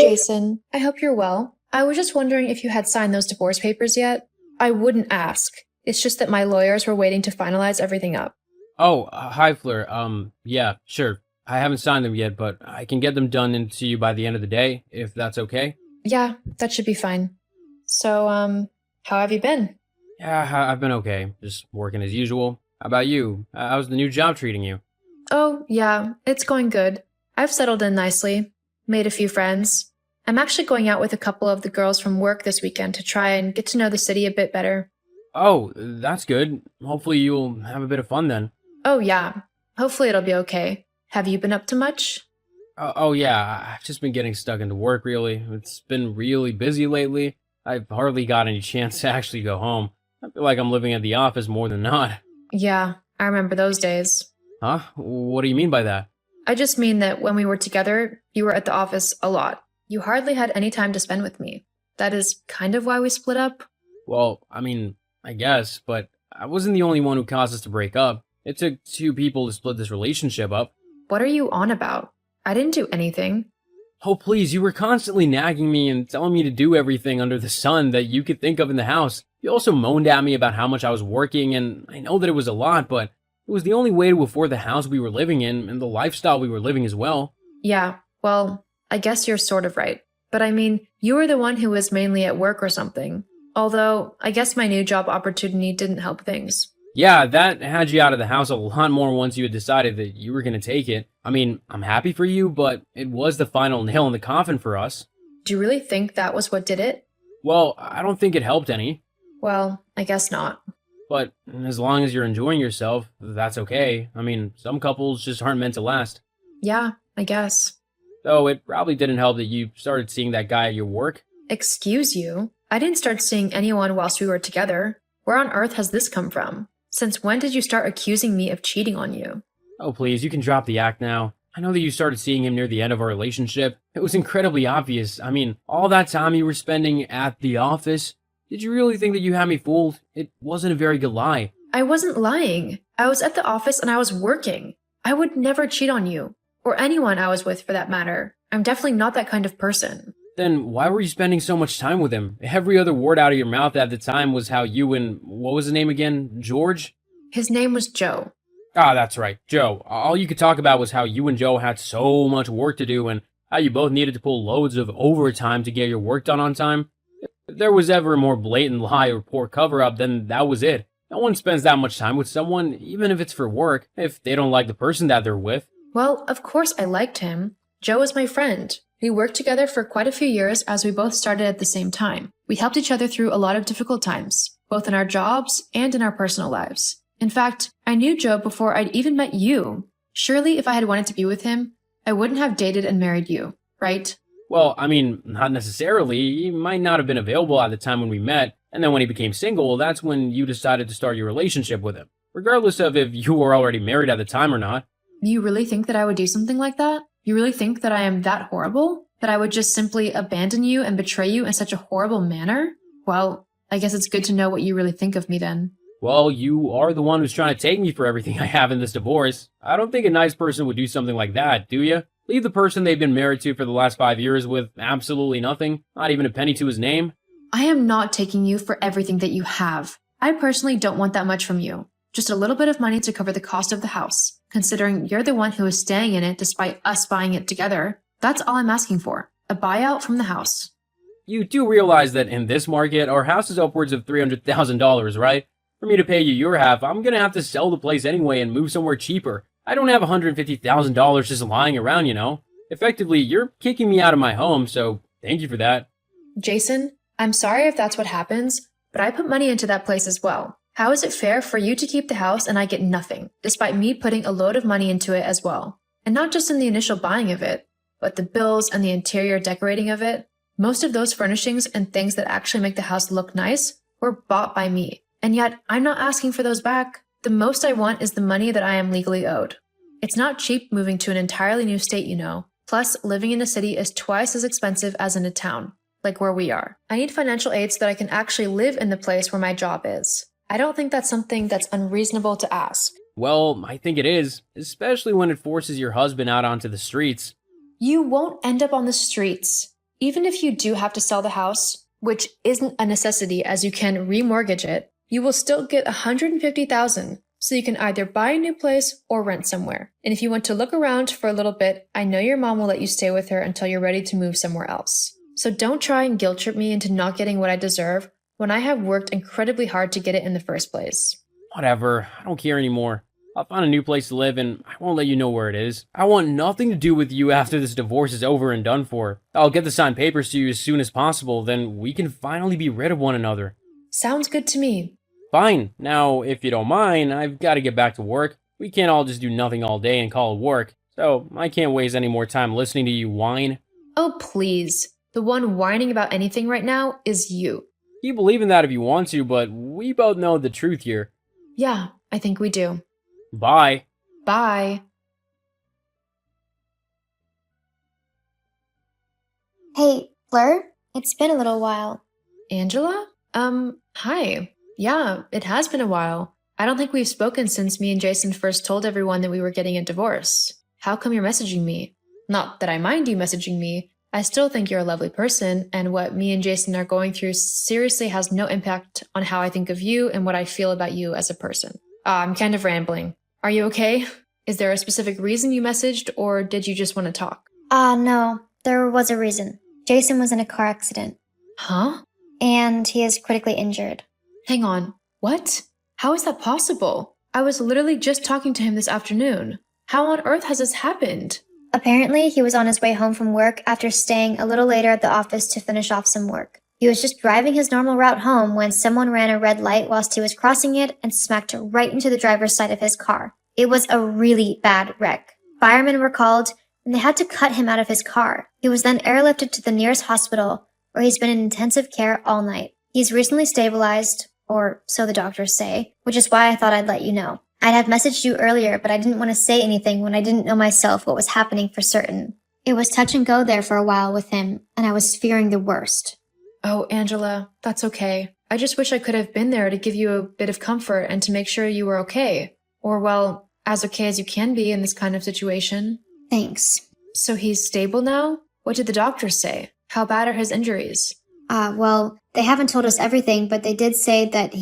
Jason. I hope you're well. I was just wondering if you had signed those divorce papers yet. I wouldn't ask. It's just that my lawyers were waiting to finalize everything up. Oh, hi, Fleur. Yeah, sure. I haven't signed them yet, but I can get them done into you by the end of the day, if that's okay. Yeah, that should be fine. So, how have you been? Yeah, I've been okay. Just working as usual. How about you? How's the new job treating you? Oh, yeah, it's going good. I've settled in nicely, made a few friends. I'm actually going out with a couple of the girls from work this weekend to try and get to know the city a bit better. Oh, that's good. Hopefully you'll have a bit of fun then. Oh, yeah. Hopefully it'll be okay. Have you been up to much? Oh yeah, I've just been getting stuck into work really. It's been really busy lately. I've hardly got any chance to actually go home. I feel like I'm living at the office more than not. Yeah, I remember those days. Huh? What do you mean by that? I just mean that when we were together, you were at the office a lot. You hardly had any time to spend with me. That is kind of why we split up. Well, I guess, but I wasn't the only one who caused us to break up. It took two people to split this relationship up. What are you on about? I didn't do anything. Oh, please, you were constantly nagging me and telling me to do everything under the sun that you could think of in the house. You also moaned at me about how much I was working, and I know that it was a lot, but it was the only way to afford the house we were living in and the lifestyle we were living as well. Yeah, well, I guess you're sort of right. But I mean, you were the one who was mainly at work or something. Although, I guess my new job opportunity didn't help things. Yeah, that had you out of the house a lot more once you had decided that you were going to take it. I'm happy for you, but it was the final nail in the coffin for us. Do you really think that was what did it? Well, I don't think it helped any. Well, I guess not. But as long as you're enjoying yourself, that's okay. Some couples just aren't meant to last. Yeah, I guess. Though it probably didn't help that you started seeing that guy at your work. Excuse you? I didn't start seeing anyone whilst we were together. Where on earth has this come from? Since when did you start accusing me of cheating on you? Oh, please, you can drop the act now. I know that you started seeing him near the end of our relationship. It was incredibly obvious. All that time you were spending at the office. Did you really think that you had me fooled? It wasn't a very good lie. I wasn't lying. I was at the office and I was working. I would never cheat on you. Or anyone I was with for that matter. I'm definitely not that kind of person. Then why were you spending so much time with him? Every other word out of your mouth at the time was how you and, what was his name again? George? His name was Joe. Ah, that's right, Joe. All you could talk about was how you and Joe had so much work to do and how you both needed to pull loads of overtime to get your work done on time. If there was ever a more blatant lie or poor cover-up, then that was it. No one spends that much time with someone, even if it's for work, if they don't like the person that they're with. Well, of course I liked him. Joe was my friend. We worked together for quite a few years as we both started at the same time. We helped each other through a lot of difficult times, both in our jobs and in our personal lives. In fact, I knew Joe before I'd even met you. Surely if I had wanted to be with him, I wouldn't have dated and married you, right? Well, not necessarily. He might not have been available at the time when we met, and then when he became single, that's when you decided to start your relationship with him. Regardless of if you were already married at the time or not. You really think that I would do something like that? You really think that I am that horrible? That I would just simply abandon you and betray you in such a horrible manner? Well, I guess it's good to know what you really think of me then. Well, you are the one who's trying to take me for everything I have in this divorce. I don't think a nice person would do something like that, do you? Leave the person they've been married to for the last 5 years with absolutely nothing, not even a penny to his name. I am not taking you for everything that you have. I personally don't want that much from you. Just a little bit of money to cover the cost of the house, considering you're the one who is staying in it despite us buying it together. That's all I'm asking for. A buyout from the house. You do realize that in this market, our house is upwards of $300,000, right? For me to pay you your half, I'm gonna have to sell the place anyway and move somewhere cheaper. I don't have $150,000 just lying around, you know? Effectively, you're kicking me out of my home, so thank you for that. Jason, I'm sorry if that's what happens, but I put money into that place as well. How is it fair for you to keep the house and I get nothing, despite me putting a load of money into it as well? And not just in the initial buying of it, but the bills and the interior decorating of it. Most of those furnishings and things that actually make the house look nice were bought by me. And yet, I'm not asking for those back. The most I want is the money that I am legally owed. It's not cheap moving to an entirely new state, you know. Plus, living in a city is twice as expensive as in a town, like where we are. I need financial aid so that I can actually live in the place where my job is. I don't think that's something that's unreasonable to ask. Well, I think it is, especially when it forces your husband out onto the streets. You won't end up on the streets. Even if you do have to sell the house, which isn't a necessity as you can remortgage it, you will still get $150,000, so you can either buy a new place or rent somewhere. And if you want to look around for a little bit, I know your mom will let you stay with her until you're ready to move somewhere else. So don't try and guilt trip me into not getting what I deserve when I have worked incredibly hard to get it in the first place. Whatever, I don't care anymore. I'll find a new place to live and I won't let you know where it is. I want nothing to do with you after this divorce is over and done for. I'll get the signed papers to you as soon as possible, then we can finally be rid of one another. Sounds good to me. Fine. Now, if you don't mind, I've got to get back to work. We can't all just do nothing all day and call it work, so I can't waste any more time listening to you whine. Oh, please. The one whining about anything right now is you. Keep believing that if you want to, but we both know the truth here. Yeah, I think we do. Bye. Bye. Hey, Fleur? It's been a little while. Angela? Hi. Yeah, it has been a while. I don't think we've spoken since me and Jason first told everyone that we were getting a divorce. How come you're messaging me? Not that I mind you messaging me. I still think you're a lovely person, and what me and Jason are going through seriously has no impact on how I think of you and what I feel about you as a person. I'm kind of rambling. Are you okay? Is there a specific reason you messaged, or did you just want to talk? No, there was a reason. Jason was in a car accident, Huh? and he is critically injured. Hang on. What? How is that possible? I was literally just talking to him this afternoon. How on earth has this happened? Apparently, he was on his way home from work after staying a little later at the office to finish off some work. He was just driving his normal route home when someone ran a red light whilst he was crossing it and smacked right into the driver's side of his car. It was a really bad wreck. Firemen were called, and they had to cut him out of his car. He was then airlifted to the nearest hospital, where he's been in intensive care all night. He's recently stabilized, or so the doctors say, which is why I thought I'd let you know. I'd have messaged you earlier, but I didn't want to say anything when I didn't know myself what was happening for certain. It was touch and go there for a while with him, and I was fearing the worst. Oh, Angela, that's okay. I just wish I could have been there to give you a bit of comfort and to make sure you were okay. Or, well, as okay as you can be in this kind of situation. Thanks. So he's stable now? What did the doctors say? How bad are his injuries? Well, they haven't told us everything, but they did say that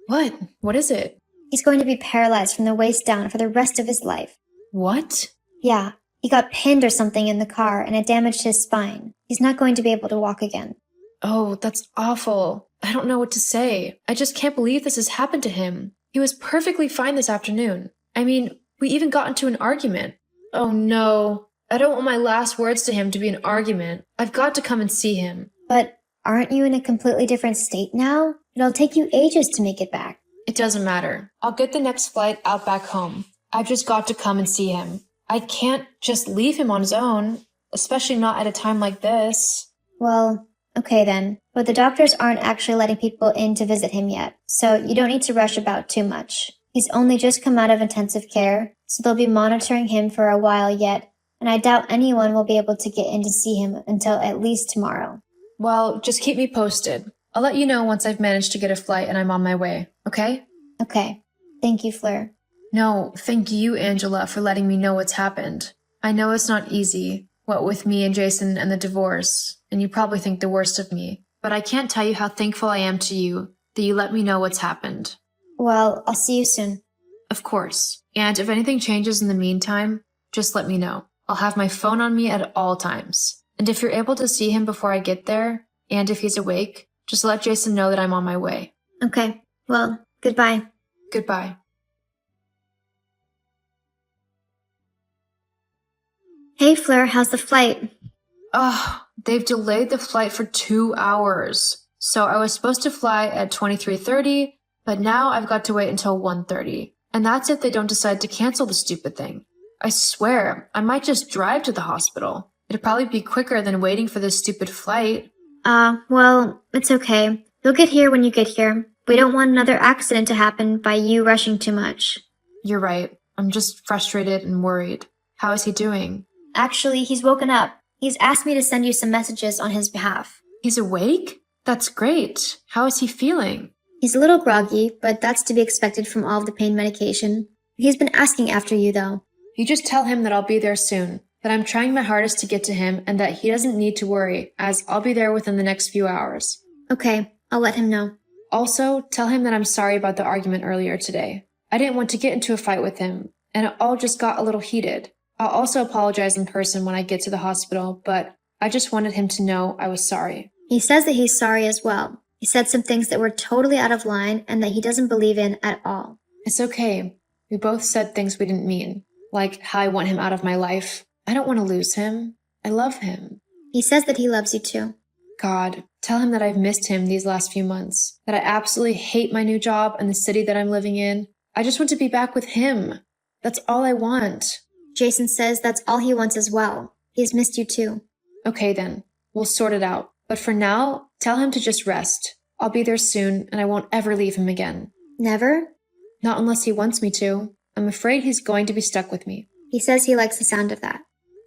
What? What is it? he's going to be paralyzed from the waist down for the rest of his life. What? Yeah, he got pinned or something in the car and it damaged his spine. He's not going to be able to walk again. Oh, that's awful. I don't know what to say. I just can't believe this has happened to him. He was perfectly fine this afternoon. I mean, we even got into an argument. Oh no. I don't want my last words to him to be an argument. I've got to come and see him. But aren't you in a completely different state now? It'll take you ages to make it back. It doesn't matter. I'll get the next flight out back home. I've just got to come and see him. I can't just leave him on his own, especially not at a time like this. Well, okay then. But the doctors aren't actually letting people in to visit him yet, so you don't need to rush about too much. He's only just come out of intensive care, so they'll be monitoring him for a while yet, and I doubt anyone will be able to get in to see him until at least tomorrow. Well, just keep me posted. I'll let you know once I've managed to get a flight and I'm on my way, okay? Okay. Thank you, Fleur. No, thank you, Angela, for letting me know what's happened. I know it's not easy, what with me and Jason and the divorce, and you probably think the worst of me, but I can't tell you how thankful I am to you that you let me know what's happened. Well, I'll see you soon. Of course. And if anything changes in the meantime, just let me know. I'll have my phone on me at all times. And if you're able to see him before I get there, and if he's awake, just let Jason know that I'm on my way. Okay. Well, goodbye. Goodbye. Hey, Fleur, how's the flight? Oh, they've delayed the flight for 2 hours. So I was supposed to fly at 23:30, but now I've got to wait until 1:30. And that's if they don't decide to cancel the stupid thing. I swear, I might just drive to the hospital. It'd probably be quicker than waiting for this stupid flight. Well, it's okay. You'll get here when you get here. We don't want another accident to happen by you rushing too much. You're right. I'm just frustrated and worried. How is he doing? Actually, he's woken up. He's asked me to send you some messages on his behalf. He's awake? That's great. How is he feeling? He's a little groggy, but that's to be expected from all of the pain medication. He's been asking after you, though. You just tell him that I'll be there soon. but I'm trying my hardest to get to him and that he doesn't need to worry, as I'll be there within the next few hours. Okay, I'll let him know. Also, tell him that I'm sorry about the argument earlier today. I didn't want to get into a fight with him, and it all just got a little heated. I'll also apologize in person when I get to the hospital, but I just wanted him to know I was sorry. He says that he's sorry as well. He said some things that were totally out of line and that he doesn't believe in at all. It's okay. We both said things we didn't mean, like how I want him out of my life. I don't want to lose him. I love him. He says that he loves you too. God, tell him that I've missed him these last few months, that I absolutely hate my new job and the city that I'm living in. I just want to be back with him. That's all I want. Jason says that's all he wants as well. He's missed you too. Okay then, we'll sort it out. But for now, tell him to just rest. I'll be there soon and I won't ever leave him again. Never? Not unless he wants me to. I'm afraid he's going to be stuck with me. He says he likes the sound of that.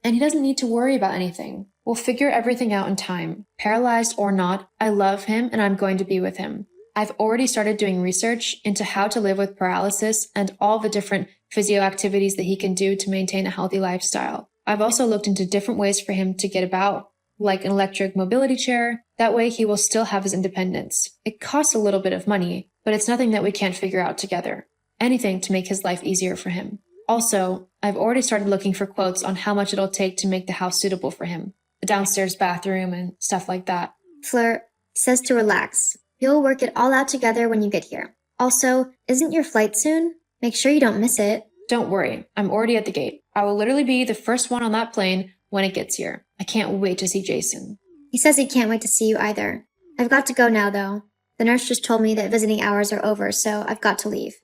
And he doesn't need to worry about anything. We'll figure everything out in time. Paralyzed or not, I love him and I'm going to be with him. I've already started doing research into how to live with paralysis and all the different physio activities that he can do to maintain a healthy lifestyle. I've also looked into different ways for him to get about, like an electric mobility chair. That way he will still have his independence. It costs a little bit of money, but it's nothing that we can't figure out together. Anything to make his life easier for him. Also, I've already started looking for quotes on how much it'll take to make the house suitable for him. The downstairs bathroom and stuff like that. Fleur says to relax. You'll work it all out together when you get here. Also, isn't your flight soon? Make sure you don't miss it. Don't worry, I'm already at the gate. I will literally be the first one on that plane when it gets here. I can't wait to see Jason. He says he can't wait to see you either. I've got to go now, though. The nurse just told me that visiting hours are over, so I've got to leave.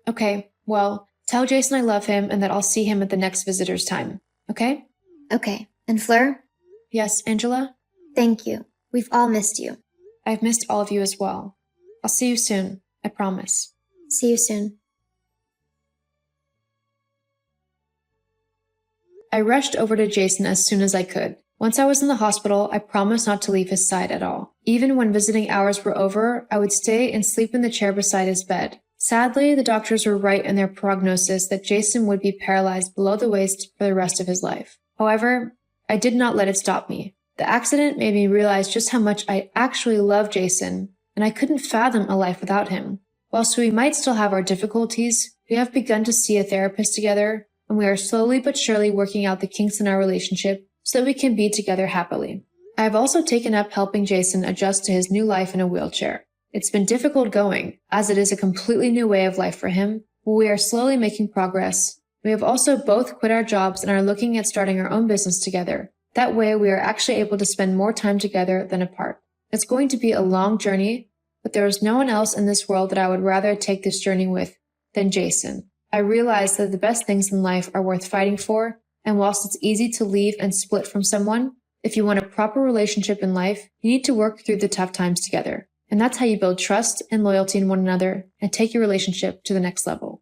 Okay, well, tell Jason I love him and that I'll see him at the next visitor's time. Okay? Okay. And Fleur? Yes, Angela? Thank you. We've all missed you. I've missed all of you as well. I'll see you soon. I promise. See you soon. I rushed over to Jason as soon as I could. Once I was in the hospital, I promised not to leave his side at all. Even when visiting hours were over, I would stay and sleep in the chair beside his bed. Sadly, the doctors were right in their prognosis that Jason would be paralyzed below the waist for the rest of his life. However, I did not let it stop me. The accident made me realize just how much I actually love Jason, and I couldn't fathom a life without him. Whilst we might still have our difficulties, we have begun to see a therapist together, and we are slowly but surely working out the kinks in our relationship so that we can be together happily. I have also taken up helping Jason adjust to his new life in a wheelchair. It's been difficult going, as it is a completely new way of life for him, but we are slowly making progress. We have also both quit our jobs and are looking at starting our own business together. That way, we are actually able to spend more time together than apart. It's going to be a long journey, but there is no one else in this world that I would rather take this journey with than Jason. I realize that the best things in life are worth fighting for, and whilst it's easy to leave and split from someone, if you want a proper relationship in life, you need to work through the tough times together. And that's how you build trust and loyalty in one another and take your relationship to the next level.